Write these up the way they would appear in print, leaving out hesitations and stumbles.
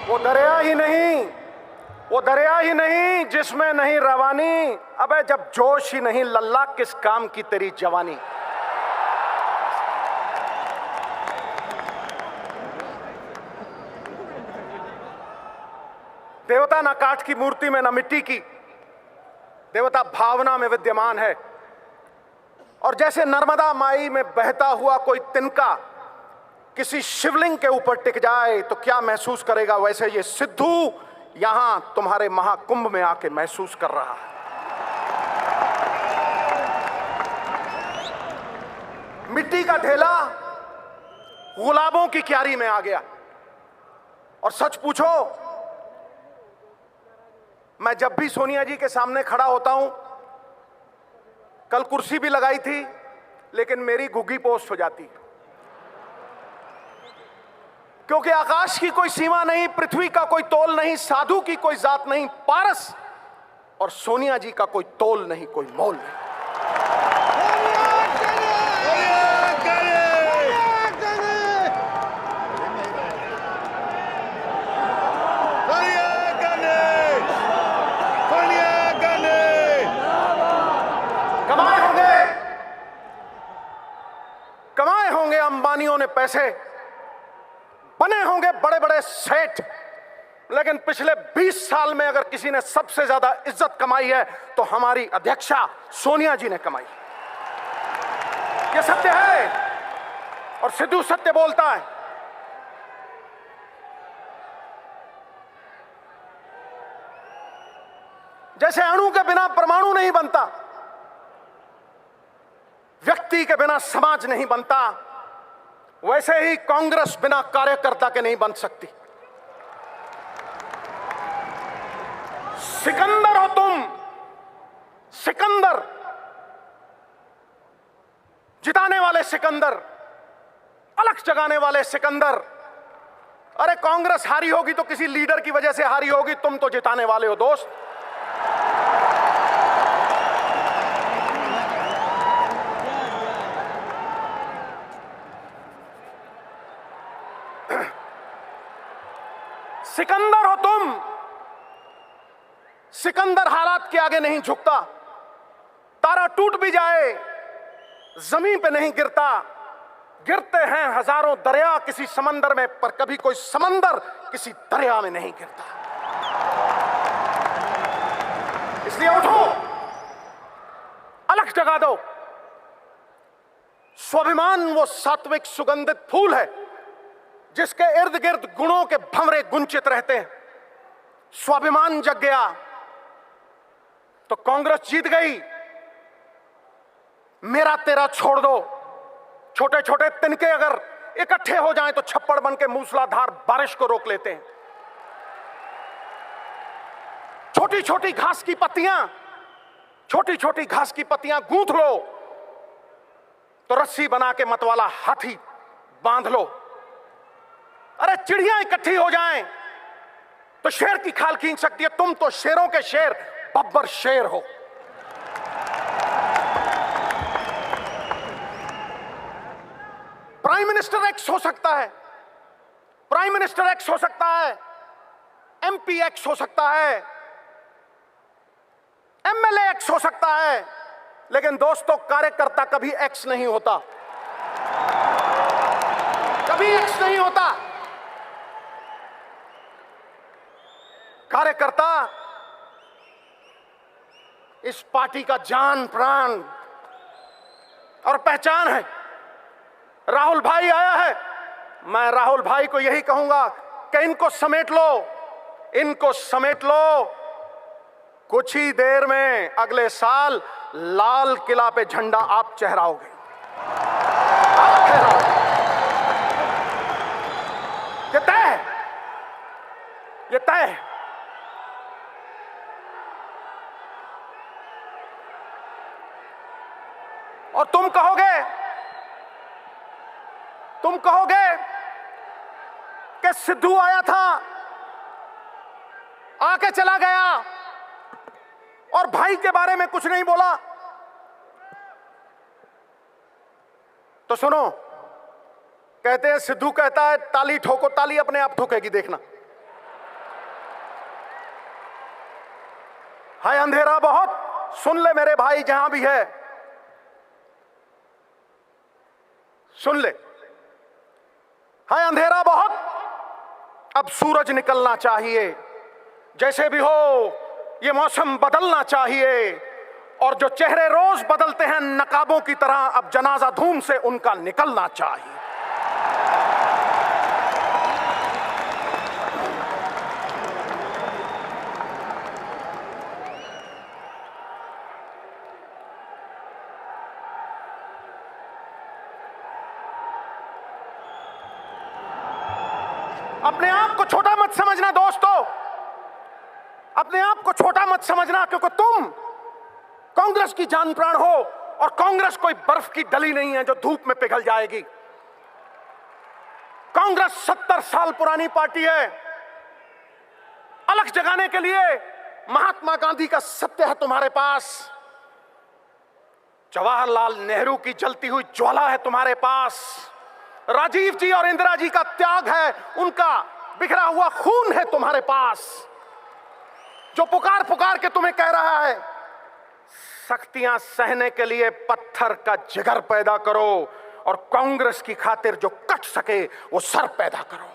वो दरिया ही नहीं, वो दरिया ही नहीं जिसमें नहीं रवानी। अबे जब जोश ही नहीं लल्ला, किस काम की तेरी जवानी। देवता ना काठ की मूर्ति में ना मिट्टी की, देवता भावना में विद्यमान है। और जैसे नर्मदा माई में बहता हुआ कोई तिनका किसी शिवलिंग के ऊपर टिक जाए तो क्या महसूस करेगा, वैसे ये सिद्धू यहां तुम्हारे महाकुंभ में आके महसूस कर रहा है। मिट्टी का ढेला गुलाबों की क्यारी में आ गया। और सच पूछो, मैं जब भी सोनिया जी के सामने खड़ा होता हूं, कल कुर्सी भी लगाई थी लेकिन मेरी घुग्गी पोस्ट हो जाती है, क्योंकि आकाश की कोई सीमा नहीं, पृथ्वी का कोई तोल नहीं, साधु की कोई जात नहीं, पारस और सोनिया जी का कोई तोल नहीं, कोई मोल नहीं। कमाए होंगे अंबानियों ने पैसे, बने होंगे बड़े बड़े सेठ, लेकिन पिछले 20 साल में अगर किसी ने सबसे ज्यादा इज्जत कमाई है तो हमारी अध्यक्षा सोनिया जी ने कमाई। यह सत्य है और सिद्धू सत्य बोलता है। जैसे अणु के बिना परमाणु नहीं बनता, व्यक्ति के बिना समाज नहीं बनता, वैसे ही कांग्रेस बिना कार्यकर्ता के नहीं बन सकती। सिकंदर हो तुम, सिकंदर, जिताने वाले सिकंदर, अलग जगाने वाले सिकंदर। अरे कांग्रेस हारी होगी तो किसी लीडर की वजह से हारी होगी, तुम तो जिताने वाले हो दोस्त। सिकंदर हो तुम, सिकंदर हालात के आगे नहीं झुकता। तारा टूट भी जाए जमीन पे नहीं गिरता। गिरते हैं हजारों दरिया किसी समंदर में, पर कभी कोई समंदर किसी दरिया में नहीं गिरता। इसलिए उठो, अलग जगा दो। स्वाभिमान वो सात्विक सुगंधित फूल है जिसके इर्द गिर्द गुणों के भंवरे गुंचित रहते हैं। स्वाभिमान जग गया तो कांग्रेस जीत गई। मेरा तेरा छोड़ दो। छोटे छोटे तिनके अगर इकट्ठे हो जाएं तो छप्पड़ बन के मूसलाधार बारिश को रोक लेते हैं। छोटी छोटी घास की पत्तियां, छोटी छोटी घास की पत्तियां गूंथ लो तो रस्सी बना के मतवाला हाथी बांध लो। अरे चिड़ियां इकट्ठी हो जाएं तो शेर की खाल खींच सकती है। तुम तो शेरों के शेर, बब्बर शेर हो। प्राइम मिनिस्टर एक्स हो सकता है, प्राइम मिनिस्टर एक्स हो सकता है, एमपी एक्स हो सकता है, एमएलए एक्स हो सकता है, लेकिन दोस्तों कार्यकर्ता कभी एक्स नहीं होता, कभी एक्स नहीं होता। कार्यकर्ता इस पार्टी का जान प्राण और पहचान है। राहुल भाई आया है, मैं राहुल भाई को यही कहूंगा कि इनको समेट लो, इनको समेट लो। कुछ ही देर में अगले साल लाल किला पे झंडा आप चहराओगे, आप फहराओगे। ये तय है, ये तय है। और तुम कहोगे कि सिद्धू आया था, आके चला गया और भाई के बारे में कुछ नहीं बोला। तो सुनो, कहते हैं सिद्धू कहता है ताली ठोको, ताली अपने आप ठोकेगी, देखना। है अंधेरा बहुत, सुन ले मेरे भाई जहां भी है, सुन ले। है अंधेरा बहुत, अब सूरज निकलना चाहिए। जैसे भी हो ये मौसम बदलना चाहिए, और जो चेहरे रोज बदलते हैं नकाबों की तरह, अब जनाजा धूम से उनका निकलना चाहिए। अपने आप को छोटा मत समझना दोस्तों, अपने आप को छोटा मत समझना, क्योंकि तुम कांग्रेस की जान प्राण हो, और कांग्रेस कोई बर्फ की डली नहीं है जो धूप में पिघल जाएगी। कांग्रेस 70 साल पुरानी पार्टी है। अलग जगाने के लिए महात्मा गांधी का सत्य है तुम्हारे पास, जवाहरलाल नेहरू की जलती हुई ज्वाला है तुम्हारे पास, राजीव जी और इंदिरा जी का त्याग है, उनका बिखरा हुआ खून है तुम्हारे पास, जो पुकार पुकार के तुम्हें कह रहा है सख्तियां सहने के लिए पत्थर का जिगर पैदा करो, और कांग्रेस की खातिर जो कट सके वो सर पैदा करो।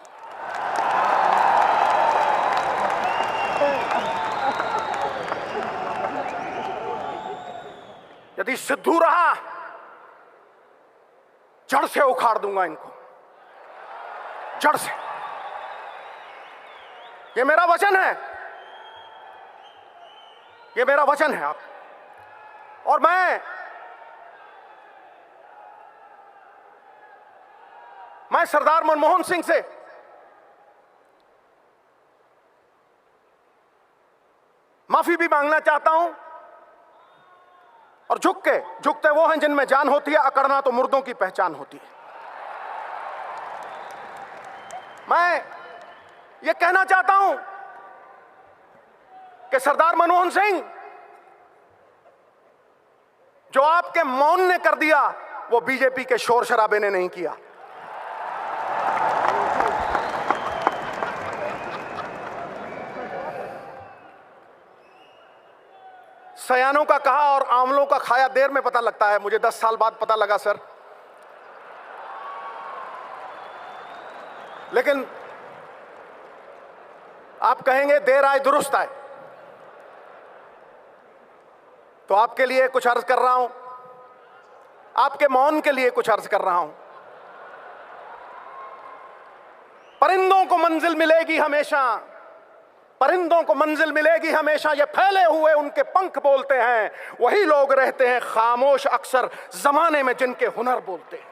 यदि सिद्धू रहा, जड़ से उखाड़ दूंगा इनको, जड़ से। ये मेरा वचन है, ये मेरा वचन है। आप और मैं सरदार मनमोहन सिंह से माफी भी मांगना चाहता हूं, और झुकते वो हैं जिनमें जान होती है, अकड़ना तो मुर्दों की पहचान होती है। मैं ये कहना चाहता हूं कि सरदार मनमोहन सिंह, जो आपके मौन ने कर दिया वो बीजेपी के शोर शराबे ने नहीं किया। सयानों का कहा और आंवलों का खाया देर में पता लगता है, मुझे 10 साल बाद पता लगा सर। लेकिन आप कहेंगे देर आए दुरुस्त आए, तो आपके लिए कुछ अर्ज कर रहा हूं, आपके मौन के लिए कुछ अर्ज कर रहा हूं। परिंदों को मंजिल मिलेगी हमेशा, परिंदों को मंजिल मिलेगी हमेशा, ये फैले हुए उनके पंख बोलते हैं, वही लोग रहते हैं खामोश अक्सर जमाने में जिनके हुनर बोलते हैं।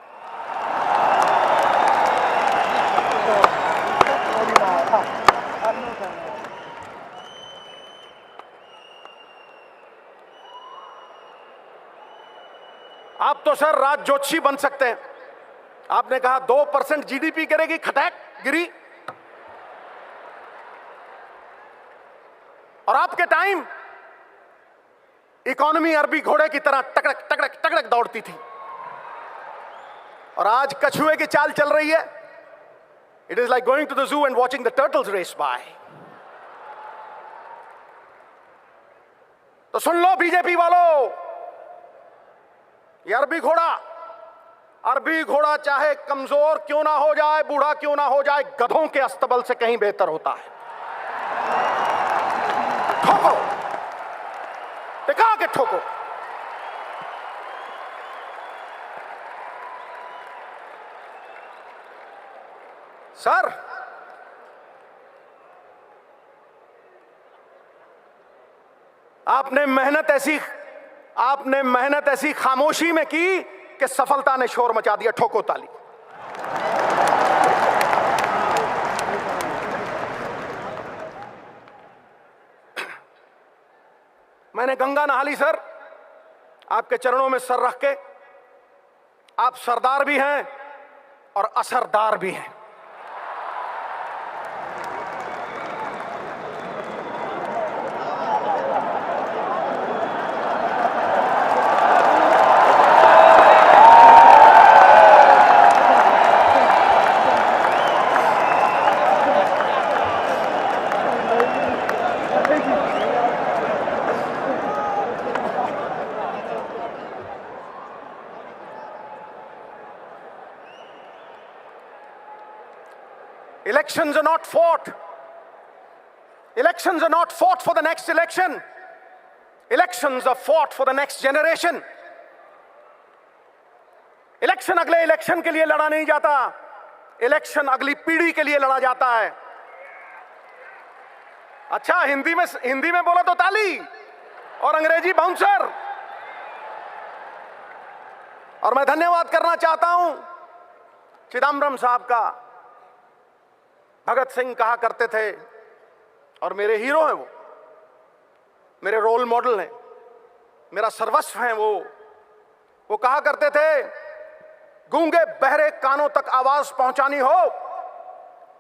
आप तो सर राज जोशी बन सकते हैं। आपने कहा 2% जीडीपी गिरेगी, खटैक गिरी, और आपके टाइम इकोनॉमी अरबी घोड़े की तरह टकड़क टकड़क टकड़क दौड़ती थी, और आज कछुए की चाल चल रही है। It is like going to the zoo and watching the turtles race by. तो सुन लो बीजेपी वालों, ये अरबी घोड़ा चाहे कमजोर क्यों ना हो जाए, बूढ़ा क्यों ना हो जाए, गधों के अस्तबल से कहीं बेहतर होता है। ठोको, टिका के ठोको। सर आपने मेहनत ऐसी खामोशी में की कि सफलता ने शोर मचा दिया। ठोको ताली। मैंने गंगा नहा ली सर, आपके चरणों में सर रख के। आप सरदार भी हैं और असरदार भी हैं। Elections are not fought. Elections are not fought for the next election. Elections are fought for the next generation. Election अगले इलेक्शन के लिए लड़ा नहीं जाता, इलेक्शन अगली पीढ़ी के लिए लड़ा जाता है। अच्छा, हिंदी में बोला तो ताली और अंग्रेजी बाउंसर। और मैं धन्यवाद करना चाहता हूं चिदम्बरम साहब का। भगत सिंह कहा करते थे, और मेरे हीरो हैं वो, मेरे रोल मॉडल हैं, मेरा सर्वस्व हैं वो कहा करते थे, गूंगे बहरे कानों तक आवाज पहुंचानी हो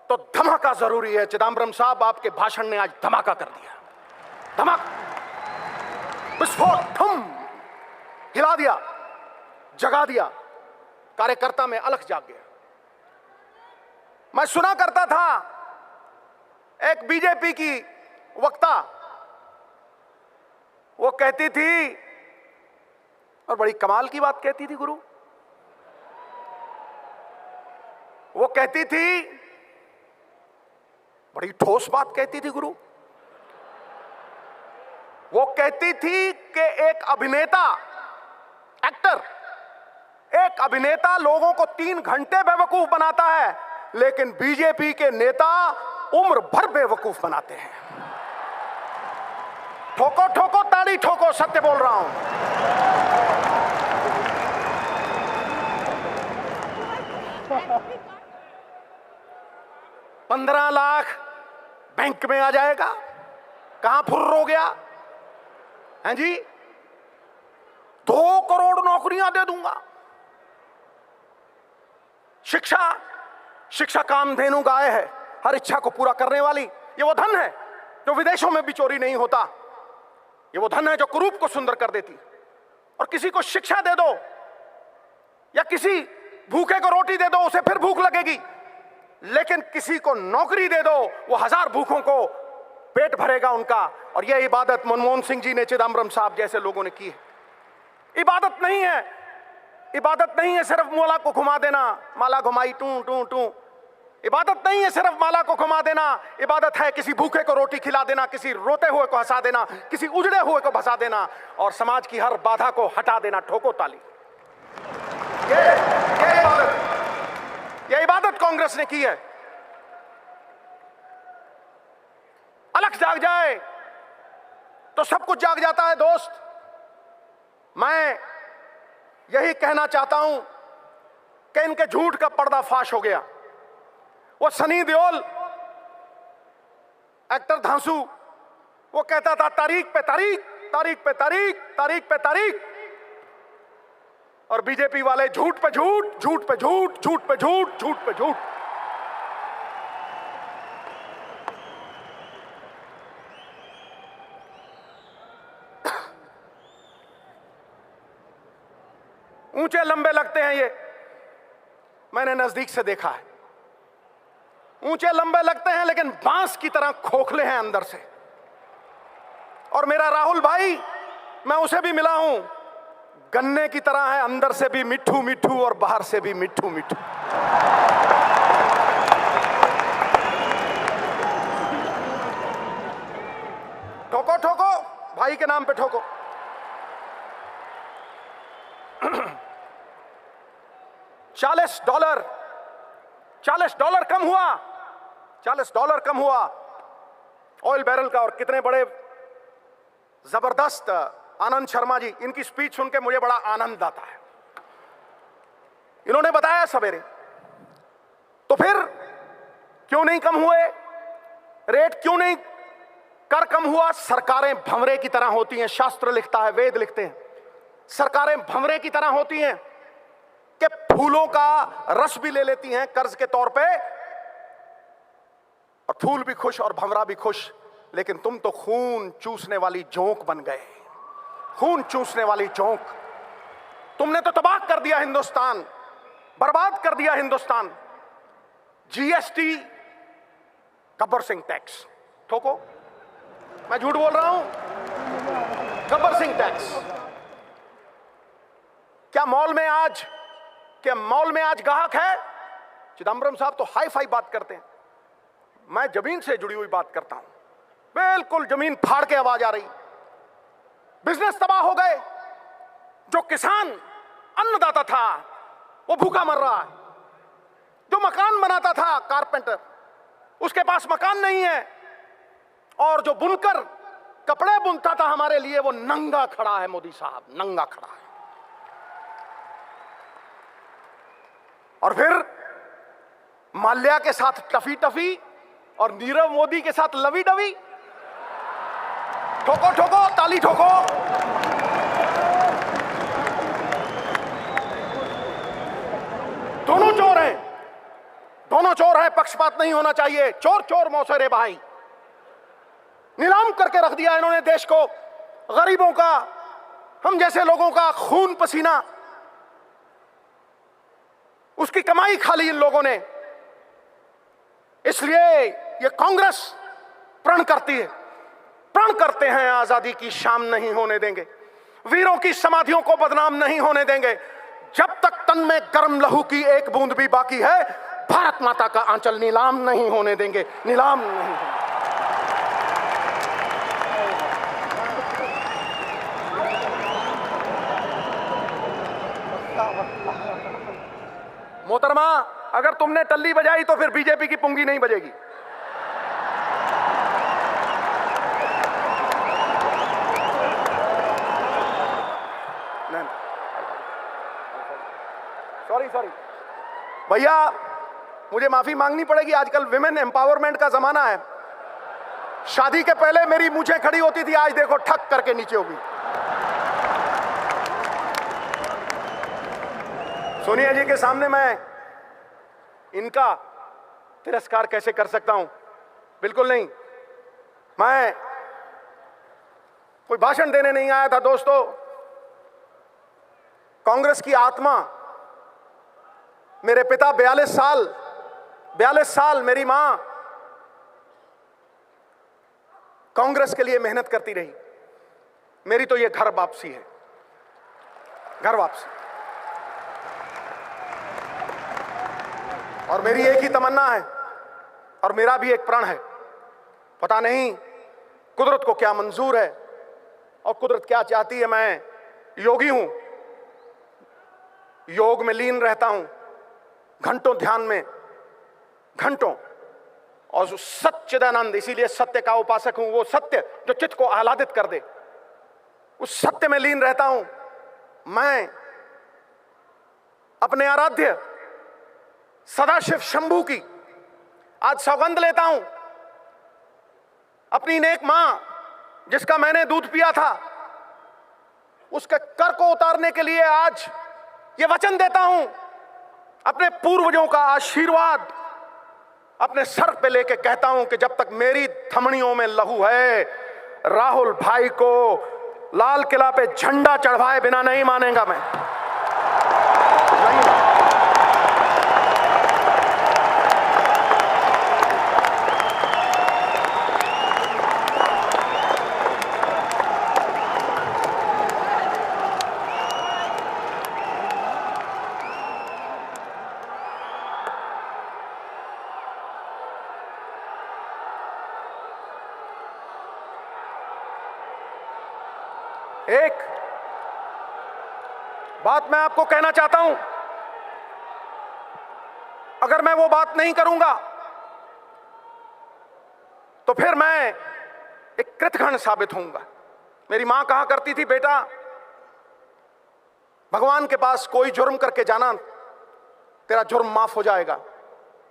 तो धमाका जरूरी है। चिदम्बरम साहब, आपके भाषण ने आज धमाका कर दिया, विस्फोट, धम, हिला दिया, जगा दिया, कार्यकर्ता में अलख जाग गया। मैं सुना करता था एक बीजेपी की वक्ता, वो कहती थी, और बड़ी कमाल की बात कहती थी गुरु, वो कहती थी, बड़ी ठोस बात कहती थी गुरु, वो कहती थी कि एक अभिनेता लोगों को 3 घंटे बेवकूफ बनाता है, लेकिन बीजेपी के नेता उम्र भर बेवकूफ बनाते हैं। ठोको ठोको ताड़ी ठोको, सत्य बोल रहा हूं। $15 लाख बैंक में आ जाएगा, कहां फुर्र हो गया हैं जी? 2 करोड़ नौकरियां दे दूंगा। शिक्षा कामधेनु गाय है, हर इच्छा को पूरा करने वाली। ये वो धन है जो विदेशों में भी चोरी नहीं होता। ये वो धन है जो कुरूप को सुंदर कर देती। और किसी को शिक्षा दे दो या किसी भूखे को रोटी दे दो, उसे फिर भूख लगेगी, लेकिन किसी को नौकरी दे दो, वो 1000 भूखों को पेट भरेगा उनका। और यह इबादत मनमोहन सिंह जी ने, चिदम्बरम साहब जैसे लोगों ने की है। इबादत नहीं है सिर्फ माला को घुमा देना, माला घुमाई टू टू टू। इबादत नहीं है सिर्फ माला को घुमा देना, इबादत है किसी भूखे को रोटी खिला देना, किसी रोते हुए को हंसा देना, किसी उजड़े हुए को भसा देना, और समाज की हर बाधा को हटा देना। ठोको ताली। ये इबादत कांग्रेस ने की है। अलख जाग जाए तो सब कुछ जाग जाता है दोस्त। मैं यही कहना चाहता हूं कि इनके झूठ का पर्दाफाश हो गया। वो सनी देओल, एक्टर धांसू, वो कहता था तारीख पे तारीख, तारीख पे तारीख, तारीख पे तारीख। और बीजेपी वाले झूठ पे झूठ, झूठ पे झूठ, झूठ पे झूठ, झूठ पे झूठ। ऊंचे लंबे लगते हैं ये, मैंने नजदीक से देखा है। ऊंचे लंबे लगते हैं लेकिन बांस की तरह खोखले हैं अंदर से। और मेरा राहुल भाई, मैं उसे भी मिला हूं, गन्ने की तरह है, अंदर से भी मिट्ठू मिट्ठू और बाहर से भी मिट्ठू मिट्ठू। ठोको ठोको, भाई के नाम पे ठोको। $40 कम हुआ, $40 कम हुआ ऑयल बैरल का। और कितने बड़े जबरदस्त आनंद शर्मा जी, इनकी स्पीच सुन के मुझे बड़ा आनंद आता है। इन्होंने बताया सवेरे, तो फिर क्यों नहीं कम हुए रेट, क्यों नहीं कर कम हुआ? सरकारें भंवरे की तरह होती हैं, शास्त्र लिखता है, वेद लिखते हैं, सरकारें भंवरे की तरह होती हैं कि फूलों का रस भी ले लेती हैं कर्ज के तौर पे, और फूल भी खुश और भंवरा भी खुश। लेकिन तुम तो खून चूसने वाली जोंक बन गए, खून चूसने वाली जोंक। तुमने तो तबाह कर दिया हिंदुस्तान, बर्बाद कर दिया हिंदुस्तान। जीएसटी, गब्बर सिंह टैक्स, ठोको, मैं झूठ बोल रहा हूं? गब्बर सिंह टैक्स। क्या मॉल में आज ग्राहक है? चिदम्बरम साहब तो हाई फाई बात करते हैं। मैं जमीन से जुड़ी हुई बात करता हूं, बिल्कुल जमीन फाड़ के आवाज आ रही। बिजनेस तबाह हो गए। जो किसान अन्नदाता था वो भूखा मर रहा है। जो मकान बनाता था कारपेंटर, उसके पास मकान नहीं है। और जो बुनकर कपड़े बुनता था हमारे लिए, वो नंगा खड़ा है। मोदी साहब नंगा खड़ा है। और फिर माल्या के साथ टफी टफी और नीरव मोदी के साथ लवी डवी। ठोको ठोको, ताली ठोको। दोनों चोर हैं, दोनों चोर हैं। पक्षपात नहीं होना चाहिए। चोर चोर मौसेरे भाई। नीलाम करके रख दिया इन्होंने देश को। गरीबों का, हम जैसे लोगों का खून पसीना, उसकी कमाई खा ली इन लोगों ने। इसलिए ये कांग्रेस प्रण करती है, प्रण करते हैं, आजादी की शाम नहीं होने देंगे, वीरों की समाधियों को बदनाम नहीं होने देंगे। जब तक तन में गर्म लहू की एक बूंद भी बाकी है, भारत माता का आंचल नीलाम नहीं होने देंगे, नीलाम नहीं होने। मोहतरमा, अगर तुमने टल्ली बजाई तो फिर बीजेपी की पुंगी नहीं बजेगी। सॉरी भैया, मुझे माफी मांगनी पड़ेगी। आजकल विमेन एम्पावरमेंट का जमाना है। शादी के पहले मेरी मूंछें खड़ी होती थी, आज देखो ठक करके नीचे होगी। सोनिया जी के सामने मैं इनका तिरस्कार कैसे कर सकता हूं? बिल्कुल नहीं। मैं कोई भाषण देने नहीं आया था दोस्तों। कांग्रेस की आत्मा, मेरे पिता 42 साल मेरी मां कांग्रेस के लिए मेहनत करती रही। मेरी तो ये घर वापसी है, घर वापसी। और मेरी एक ही तमन्ना है और मेरा भी एक प्रण है। पता नहीं कुदरत को क्या मंजूर है और कुदरत क्या चाहती है। मैं योगी हूं, योग में लीन रहता हूं, घंटों ध्यान में, घंटों। और जो सच्चिदानंद, इसीलिए सत्य का उपासक हूं। वो सत्य जो चित्त को आह्लादित कर दे, उस सत्य में लीन रहता हूं। मैं अपने आराध्य सदाशिव शंभू की आज सौगंध लेता हूं। अपनी नेक मां जिसका मैंने दूध पिया था, उसके कर को उतारने के लिए आज ये वचन देता हूं। अपने पूर्वजों का आशीर्वाद अपने सर पे लेके कहता हूं कि जब तक मेरी धमनियों में लहू है, राहुल भाई को लाल किला पे झंडा चढ़वाए बिना नहीं मानेगा मैं। नहीं। एक बात मैं आपको कहना चाहता हूं, अगर मैं वो बात नहीं करूंगा तो फिर मैं एक कृतघ्न साबित होऊंगा। मेरी मां कहा करती थी, बेटा भगवान के पास कोई जुर्म करके जाना, तेरा जुर्म माफ हो जाएगा,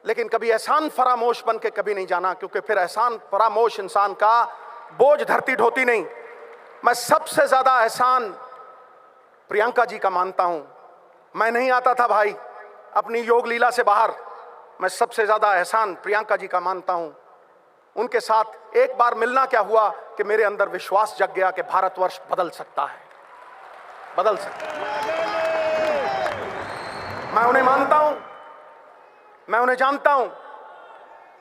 लेकिन कभी एहसान फरामोश बन के कभी नहीं जाना, क्योंकि फिर एहसान फरामोश इंसान का बोझ धरती ढोती नहीं। मैं सबसे ज्यादा एहसान प्रियंका जी का मानता हूं। मैं नहीं आता था भाई अपनी योग लीला से बाहर। मैं सबसे ज्यादा एहसान प्रियंका जी का मानता हूं। उनके साथ एक बार मिलना क्या हुआ कि मेरे अंदर विश्वास जग गया कि भारतवर्ष बदल सकता है, बदल सकता है। मैं उन्हें मानता हूं, मैं उन्हें जानता हूं।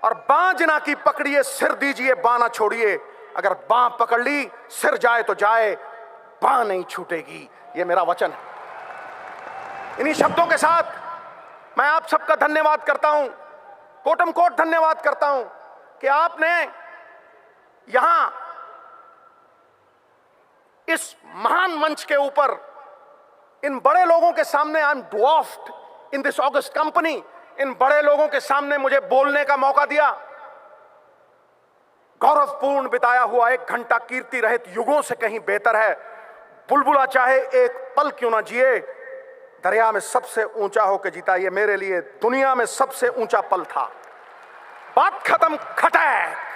और बां जिना की पकड़िए, सिर दीजिए, बां ना छोड़िए। अगर बां पकड़ ली, सिर जाए तो जाए, बां नहीं छूटेगी। यह मेरा वचन है। इन्हीं शब्दों के साथ मैं आप सबका धन्यवाद करता हूं, कोटम कोट धन्यवाद करता हूं। कि आपने यहां इस महान मंच के ऊपर इन बड़े लोगों के सामने, I am dwarfed in this august company, in बड़े लोगों के सामने मुझे बोलने का मौका दिया। गौरवपूर्ण बिताया हुआ 1 घंटा कीर्ति रहित युगों से कहीं बेहतर है। बुलबुला चाहे एक पल क्यों ना जिए, दरिया में सबसे ऊंचा होकर जीता, ये मेरे लिए दुनिया में सबसे ऊंचा पल था। बात खत्म, खटै।